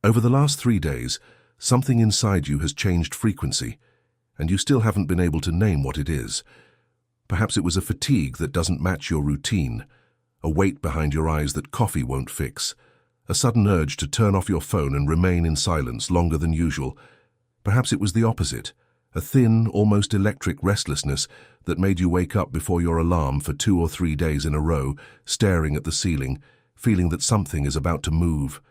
Over the last 3 days, something inside you has changed frequency, and you still haven't been able to name what it is. Perhaps it was a fatigue that doesn't match your routine, a weight behind your eyes that coffee won't fix, a sudden urge to turn off your phone and remain in silence longer than usual. Perhaps it was the opposite, a thin, almost electric restlessness that made you wake up before your alarm for 2 or 3 days in a row, staring at the ceiling, feeling that something is about to move.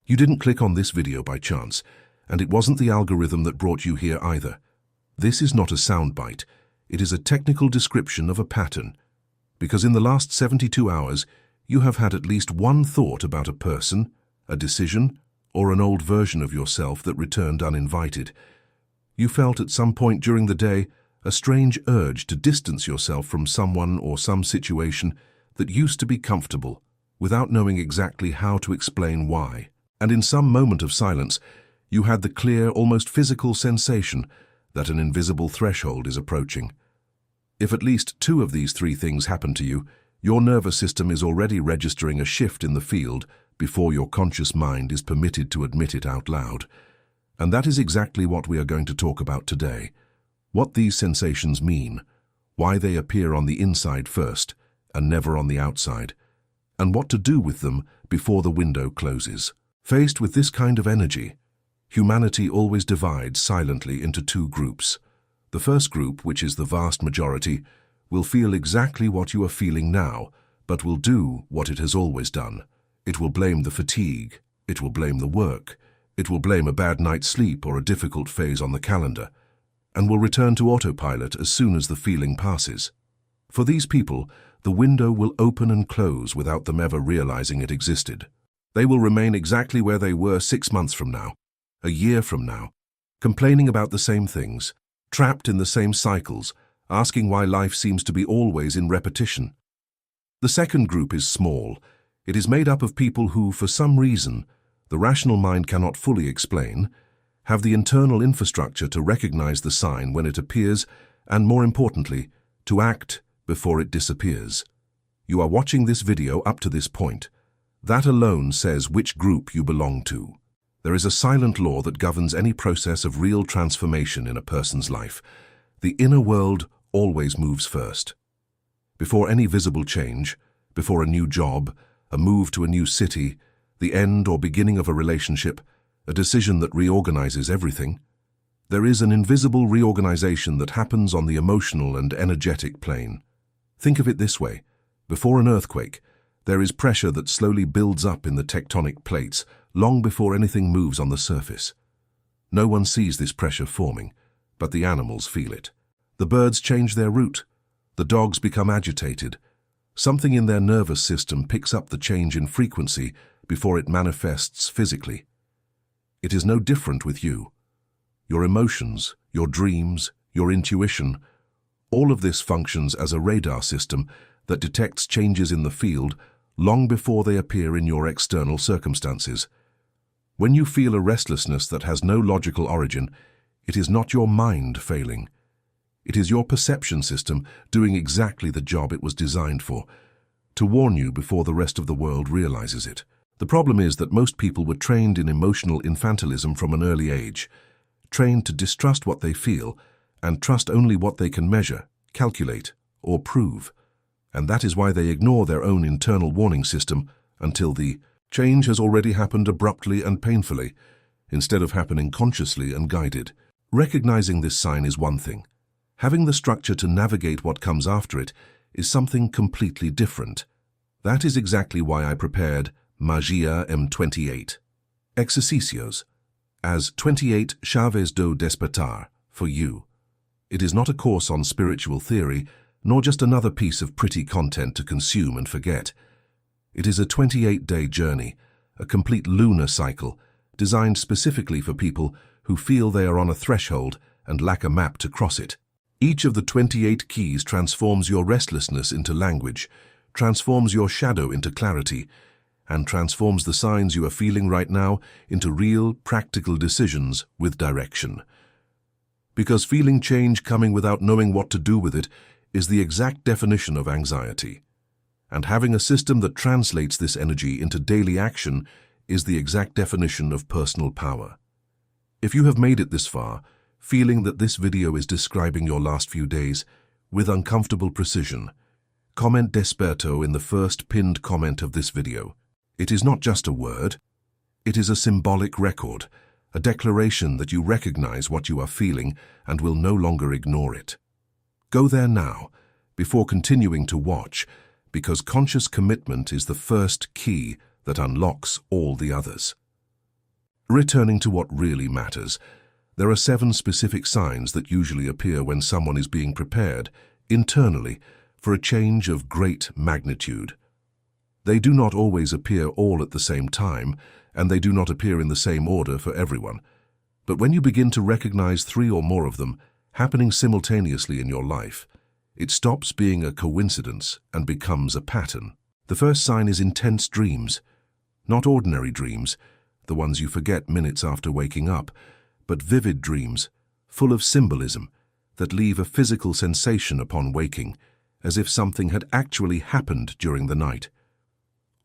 You didn't click on this video by chance, and it wasn't the algorithm that brought you here either. This is not a soundbite. It is a technical description of a pattern. Because in the last 72 hours, you have had at least one thought about a person, a decision, or an old version of yourself that returned uninvited. You felt at some point during the day a strange urge to distance yourself from someone or some situation that used to be comfortable, without knowing exactly how to explain why. And in some moment of silence, you had the clear, almost physical sensation that an invisible threshold is approaching. If at least 2 of these 3 things happen to you, your nervous system is already registering a shift in the field before your conscious mind is permitted to admit it out loud. And that is exactly what we are going to talk about today. What these sensations mean, why they appear on the inside first and never on the outside, and what to do with them before the window closes. Faced with this kind of energy, humanity always divides silently into 2 groups. The first group, which is the vast majority, will feel exactly what you are feeling now, but will do what it has always done. It will blame the fatigue, it will blame the work, it will blame a bad night's sleep or a difficult phase on the calendar, and will return to autopilot as soon as the feeling passes. For these people, the window will open and close without them ever realizing it existed. They will remain exactly where they were 6 months from now, a year from now, complaining about the same things, trapped in the same cycles, asking why life seems to be always in repetition. The second group is small. It is made up of people who, for some reason, the rational mind cannot fully explain, have the internal infrastructure to recognize the sign when it appears, and more importantly, to act before it disappears. You are watching this video up to this point. That alone says which group you belong to. There is a silent law that governs any process of real transformation in a person's life. The inner world always moves first. Before any visible change, before a new job, a move to a new city, the end or beginning of a relationship, a decision that reorganizes everything, there is an invisible reorganization that happens on the emotional and energetic plane. Think of it this way. Before an earthquake, there is pressure that slowly builds up in the tectonic plates long before anything moves on the surface. No one sees this pressure forming, but the animals feel it. The birds change their route. The dogs become agitated. Something in their nervous system picks up the change in frequency before it manifests physically. It is no different with you. Your emotions, your dreams, your intuition, all of this functions as a radar system that detects changes in the field long before they appear in your external circumstances. When you feel a restlessness that has no logical origin, it is not your mind failing. It is your perception system doing exactly the job it was designed for, to warn you before the rest of the world realizes it. The problem is that most people were trained in emotional infantilism from an early age, trained to distrust what they feel and trust only what they can measure, calculate, or prove. And that is why they ignore their own internal warning system until the change has already happened abruptly and painfully, instead of happening consciously and guided. Recognizing this sign is one thing. Having the structure to navigate what comes after it is something completely different. That is exactly why I prepared Magia M28, Exercicios, as 28 Chaves do Despertar for you. It is not a course on spiritual theory, nor just another piece of pretty content to consume and forget. It is a 28-day journey, a complete lunar cycle, designed specifically for people who feel they are on a threshold and lack a map to cross it. Each of the 28 keys transforms your restlessness into language, transforms your shadow into clarity, and transforms the signs you are feeling right now into real, practical decisions with direction. Because feeling change coming without knowing what to do with it is the exact definition of anxiety. And having a system that translates this energy into daily action is the exact definition of personal power. If you have made it this far, feeling that this video is describing your last few days with uncomfortable precision, comment Desperto in the first pinned comment of this video. It is not just a word, it is a symbolic record, a declaration that you recognize what you are feeling and will no longer ignore it. Go there now, before continuing to watch, because conscious commitment is the first key that unlocks all the others. Returning to what really matters, there are 7 specific signs that usually appear when someone is being prepared, internally, for a change of great magnitude. They do not always appear all at the same time, and they do not appear in the same order for everyone. But when you begin to recognize 3 or more of them happening simultaneously in your life, it stops being a coincidence and becomes a pattern. The first sign is intense dreams. Not ordinary dreams, the ones you forget minutes after waking up, but vivid dreams, full of symbolism, that leave a physical sensation upon waking, as if something had actually happened during the night.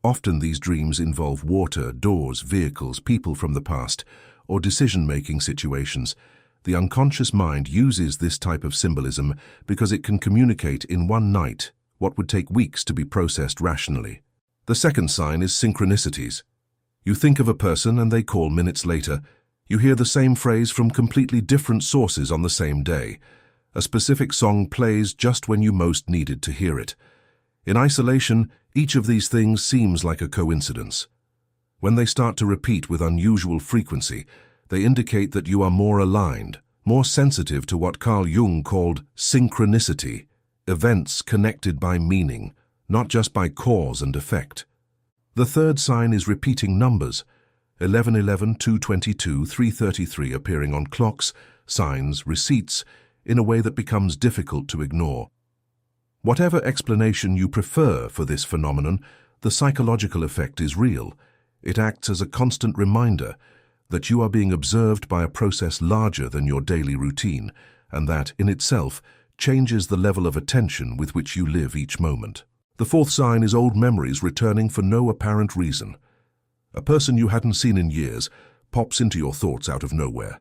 Often these dreams involve water, doors, vehicles, people from the past, or decision-making situations. The unconscious mind uses this type of symbolism because it can communicate in one night what would take weeks to be processed rationally. The second sign is synchronicities. You think of a person and they call minutes later. You hear the same phrase from completely different sources on the same day. A specific song plays just when you most needed to hear it. In isolation, each of these things seems like a coincidence. When they start to repeat with unusual frequency, they indicate that you are more aligned, more sensitive to what Carl Jung called synchronicity, events connected by meaning, not just by cause and effect. The third sign is repeating numbers, 1111, 222, 333 appearing on clocks, signs, receipts, in a way that becomes difficult to ignore. Whatever explanation you prefer for this phenomenon, the psychological effect is real. It acts as a constant reminder that you are being observed by a process larger than your daily routine, and that, in itself, changes the level of attention with which you live each moment. The fourth sign is old memories returning for no apparent reason. A person you hadn't seen in years pops into your thoughts out of nowhere.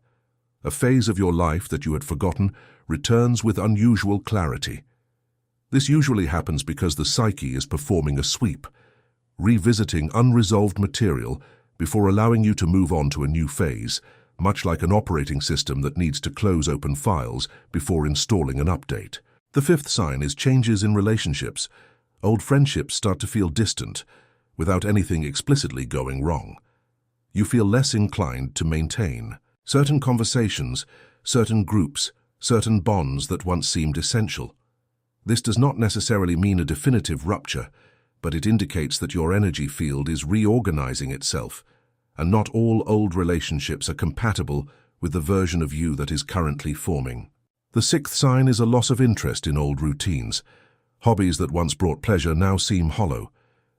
A phase of your life that you had forgotten returns with unusual clarity. This usually happens because the psyche is performing a sweep, revisiting unresolved material before allowing you to move on to a new phase, much like an operating system that needs to close open files before installing an update. The fifth sign is changes in relationships. Old friendships start to feel distant, without anything explicitly going wrong. You feel less inclined to maintain certain conversations, certain groups, certain bonds that once seemed essential. This does not necessarily mean a definitive rupture, but it indicates that your energy field is reorganizing itself, and not all old relationships are compatible with the version of you that is currently forming. The sixth sign is a loss of interest in old routines. Hobbies that once brought pleasure now seem hollow.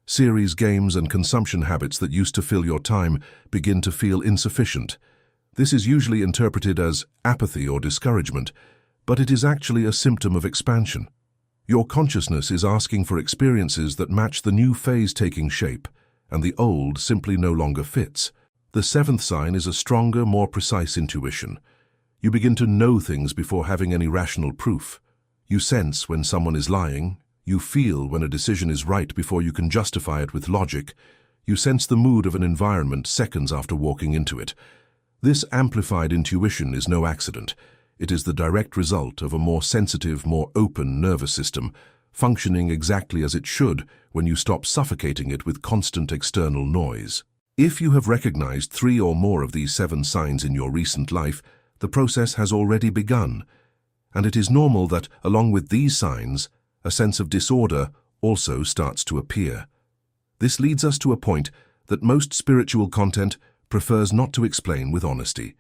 Series, games, and consumption habits that used to fill your time begin to feel insufficient. This is usually interpreted as apathy or discouragement, but it is actually a symptom of expansion. Your consciousness is asking for experiences that match the new phase taking shape, and the old simply no longer fits. The seventh sign is a stronger, more precise intuition. You begin to know things before having any rational proof. You sense when someone is lying. You feel when a decision is right before you can justify it with logic. You sense the mood of an environment seconds after walking into it. This amplified intuition is no accident. It is the direct result of a more sensitive, more open nervous system, functioning exactly as it should when you stop suffocating it with constant external noise. If you have recognized 3 or more of these 7 signs in your recent life, the process has already begun. And it is normal that, along with these signs, a sense of disorder also starts to appear. This leads us to a point that most spiritual content prefers not to explain with honesty.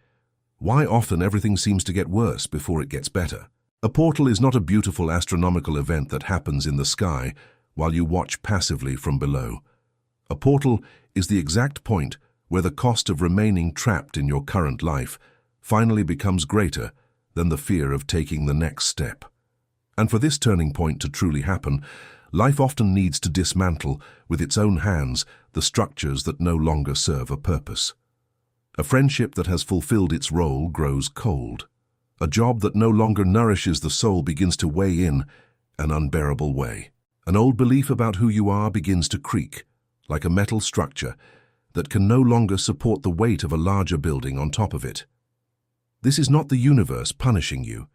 Why often everything seems to get worse before it gets better. A portal is not a beautiful astronomical event that happens in the sky while you watch passively from below. A portal is the exact point where the cost of remaining trapped in your current life finally becomes greater than the fear of taking the next step. And for this turning point to truly happen, life often needs to dismantle with its own hands the structures that no longer serve a purpose. A friendship that has fulfilled its role grows cold. A job that no longer nourishes the soul begins to weigh in an unbearable way. An old belief about who you are begins to creak, like a metal structure that can no longer support the weight of a larger building on top of it. This is not the universe punishing you.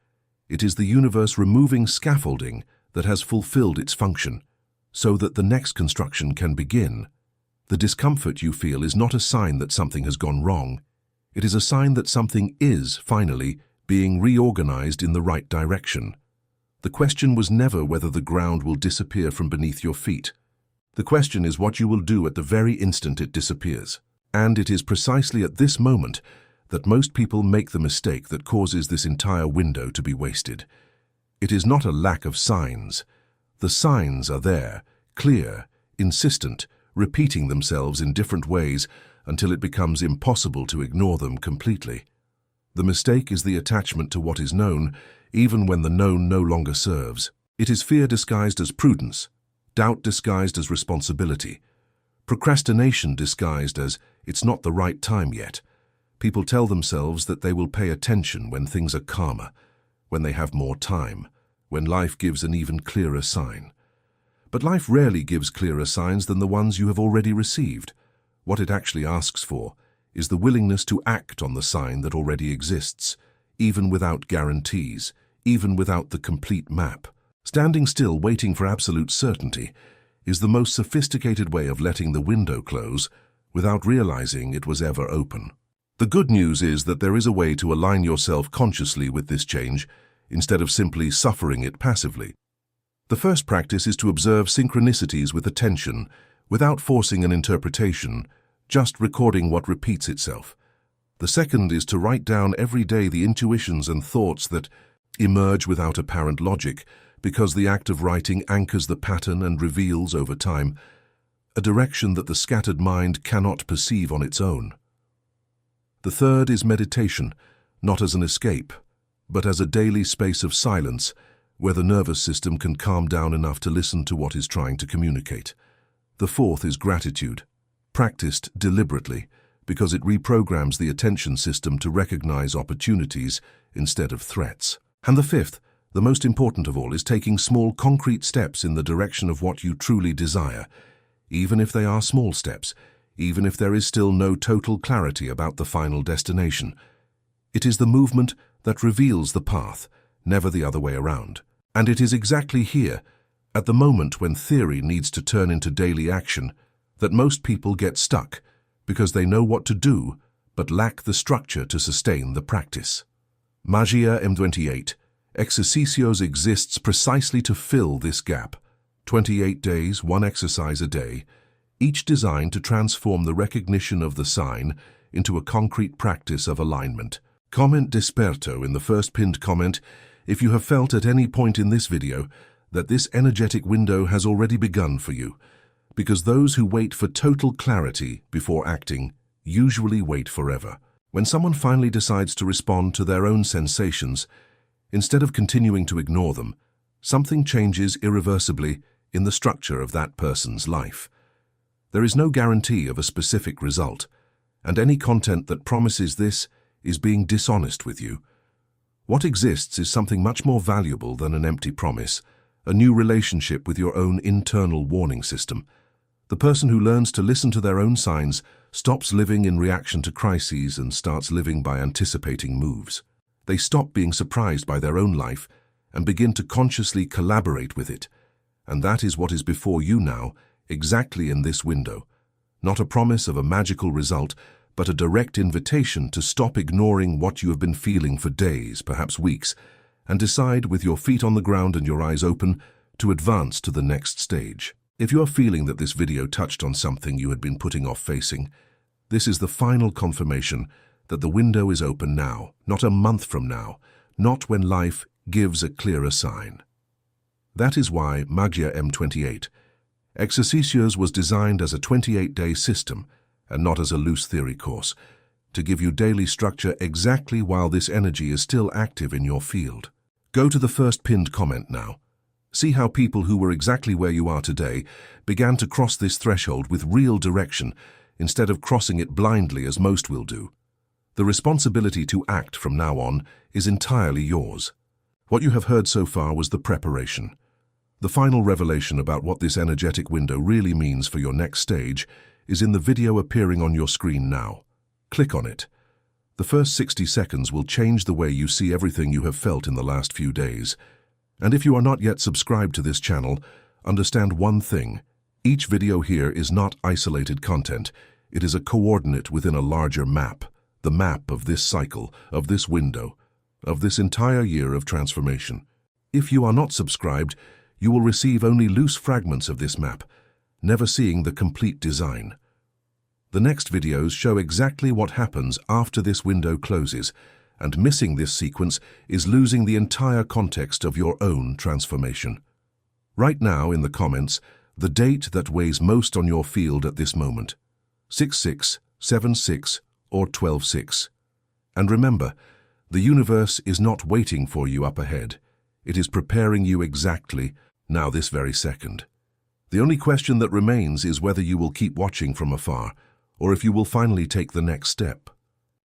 It is the universe removing scaffolding that has fulfilled its function, so that the next construction can begin. The discomfort you feel is not a sign that something has gone wrong. It is a sign that something is, finally, being reorganized in the right direction. The question was never whether the ground will disappear from beneath your feet. The question is what you will do at the very instant it disappears. And it is precisely at this moment that most people make the mistake that causes this entire window to be wasted. It is not a lack of signs. The signs are there, clear, insistent, repeating themselves in different ways until it becomes impossible to ignore them completely. The mistake is the attachment to what is known, even when the known no longer serves. It is fear disguised as prudence, doubt disguised as responsibility, procrastination disguised as it's not the right time yet. People tell themselves that they will pay attention when things are calmer, when they have more time, when life gives an even clearer sign. But life rarely gives clearer signs than the ones you have already received. What it actually asks for is the willingness to act on the sign that already exists, even without guarantees, even without the complete map. Standing still, waiting for absolute certainty, is the most sophisticated way of letting the window close without realizing it was ever open. The good news is that there is a way to align yourself consciously with this change instead of simply suffering it passively. The first practice is to observe synchronicities with attention, without forcing an interpretation, just recording what repeats itself. The second is to write down every day the intuitions and thoughts that emerge without apparent logic, because the act of writing anchors the pattern and reveals, over time, a direction that the scattered mind cannot perceive on its own. The third is meditation, not as an escape, but as a daily space of silence where the nervous system can calm down enough to listen to what is trying to communicate. The fourth is gratitude, practiced deliberately, because it reprograms the attention system to recognize opportunities instead of threats. And the fifth, the most important of all, is taking small concrete steps in the direction of what you truly desire, even if they are small steps, even if there is still no total clarity about the final destination. It is the movement that reveals the path, never the other way around. And it is exactly here, at the moment when theory needs to turn into daily action, that most people get stuck, because they know what to do, but lack the structure to sustain the practice. Magia M28, Exercicios exists precisely to fill this gap. 28 days, 1 exercise a day, each designed to transform the recognition of the sign into a concrete practice of alignment. Comment Desperto in the first pinned comment if you have felt at any point in this video that this energetic window has already begun for you, because those who wait for total clarity before acting usually wait forever. When someone finally decides to respond to their own sensations, instead of continuing to ignore them, something changes irreversibly in the structure of that person's life. There is no guarantee of a specific result, and any content that promises this is being dishonest with you. What exists is something much more valuable than an empty promise, a new relationship with your own internal warning system. The person who learns to listen to their own signs stops living in reaction to crises and starts living by anticipating moves. They stop being surprised by their own life and begin to consciously collaborate with it. And that is what is before you now, exactly in this window. Not a promise of a magical result, but a direct invitation to stop ignoring what you have been feeling for days, perhaps weeks, and decide, with your feet on the ground and your eyes open, to advance to the next stage. If you are feeling that this video touched on something you had been putting off facing, this is the final confirmation that the window is open now, not a month from now, not when life gives a clearer sign. That is why Magia M28, Exercicios, was designed as a 28-day system and not as a loose theory course, to give you daily structure exactly while this energy is still active in your field. Go to the first pinned comment now. See how people who were exactly where you are today began to cross this threshold with real direction instead of crossing it blindly as most will do. The responsibility to act from now on is entirely yours. What you have heard so far was the preparation. The final revelation about what this energetic window really means for your next stage is in the video appearing on your screen now. Click on it. The first 60 seconds will change the way you see everything you have felt in the last few days. And if you are not yet subscribed to this channel, understand one thing. Each video here is not isolated content. It is a coordinate within a larger map. The map of this cycle, of this window, of this entire year of transformation. If you are not subscribed, you will receive only loose fragments of this map, never seeing the complete design. The next videos show exactly what happens after this window closes, and missing this sequence is losing the entire context of your own transformation. Write now in the comments the date that weighs most on your field at this moment, 6/6, 7/6, or 12/6. And remember, the universe is not waiting for you up ahead. It is preparing you exactly now this very second. The only question that remains is whether you will keep watching from afar, or if you will finally take the next step.